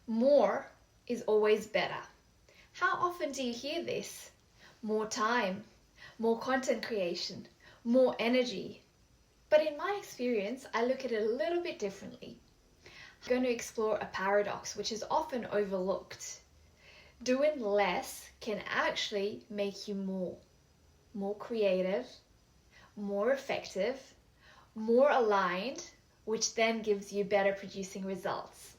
More is always better. How often do you hear this? More time, more content creation, more energy. But in my experience, I look at it a little bit differently. I'm going to explore a paradox which is often overlooked. Doing less can actually make you more creative, more effective, more aligned, which then gives you better producing results.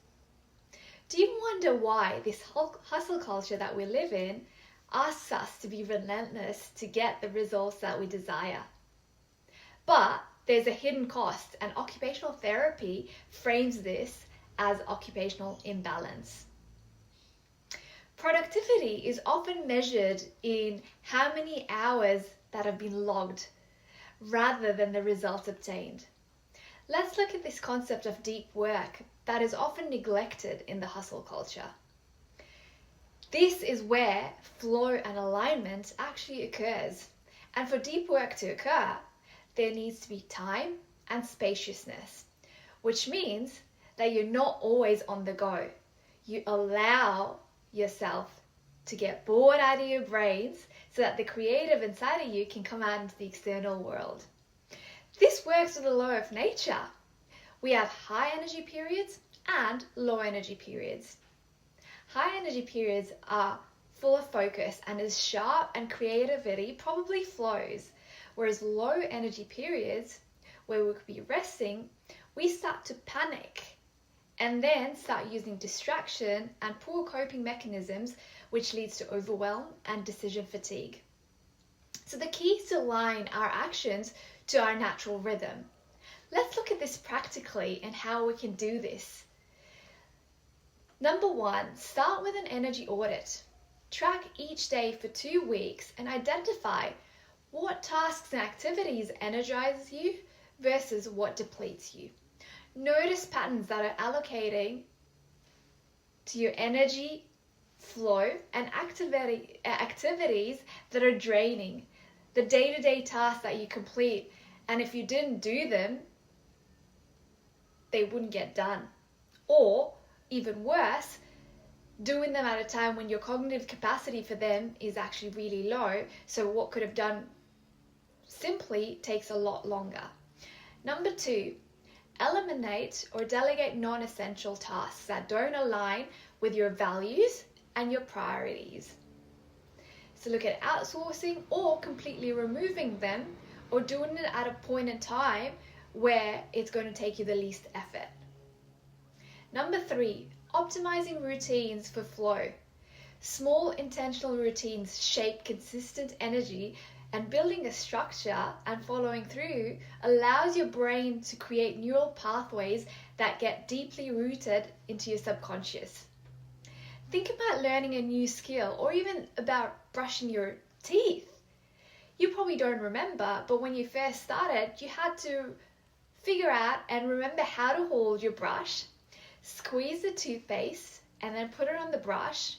Do you wonder why this hustle culture that we live in asks us to be relentless to get the results that we desire? But there's a hidden cost, and occupational therapy frames this as occupational imbalance. Productivity is often measured in how many hours that have been logged rather than the results obtained. Let's look at this concept of deep work that is often neglected in the hustle culture. This is where flow and alignment actually occurs. And for deep work to occur, there needs to be time and spaciousness, which means that you're not always on the go. You allow yourself to get bored out of your brains so that the creative inside of you can come out into the external world. This works with the law of nature. We have high energy periods and low energy periods. High energy periods are full of focus and as sharp, and creativity probably flows. Whereas low energy periods, where we could be resting, we start to panic and then start using distraction and poor coping mechanisms, which leads to overwhelm and decision fatigue. So the key is to align our actions to our natural rhythm. Let's look at this practically and how we can do this. Number 1, start with an energy audit. Track each day for 2 weeks and identify what tasks and activities energize you versus what depletes you. Notice patterns that are allocating to your energy flow and activities that are draining, the day-to-day tasks that you complete, and if you didn't do them, they wouldn't get done. Or even worse, doing them at a time when your cognitive capacity for them is actually really low, so what could have done simply takes a lot longer. Number 2, eliminate or delegate non-essential tasks that don't align with your values and your priorities. So look at outsourcing or completely removing them, or doing it at a point in time where it's going to take you the least effort. Number 3, optimizing routines for flow. Small intentional routines shape consistent energy, and building a structure and following through allows your brain to create neural pathways that get deeply rooted into your subconscious. Think about learning a new skill, or even about brushing your teeth. You probably don't remember, but when you first started, you had to figure out and remember how to hold your brush, squeeze the toothpaste, and then put it on the brush,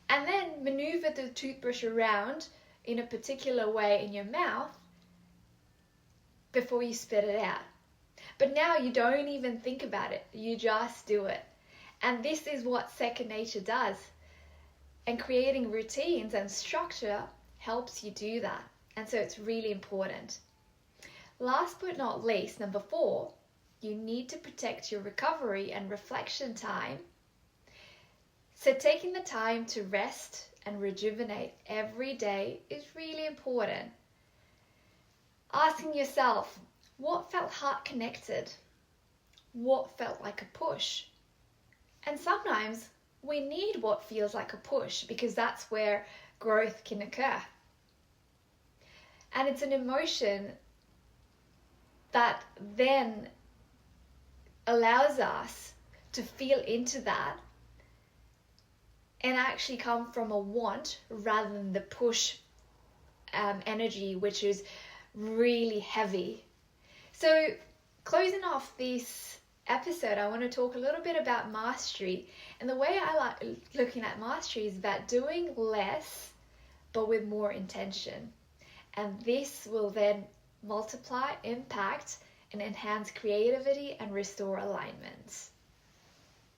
and then maneuver the toothbrush around in a particular way in your mouth before you spit it out. But now you don't even think about it, you just do it. And this is what second nature does. And creating routines and structure helps you do that. And so it's really important. Last but not least, number 4, you need to protect your recovery and reflection time. So taking the time to rest and rejuvenate every day is really important. Asking yourself, what felt heart connected? What felt like a push? And sometimes we need what feels like a push, because that's where growth can occur. And it's an emotion that then allows us to feel into that and actually come from a want rather than the push energy, which is really heavy. So closing off this episode, I want to talk a little bit about mastery. And the way I like looking at mastery is about doing less but with more intention. And this will then multiply, impact, and enhance creativity and restore alignment.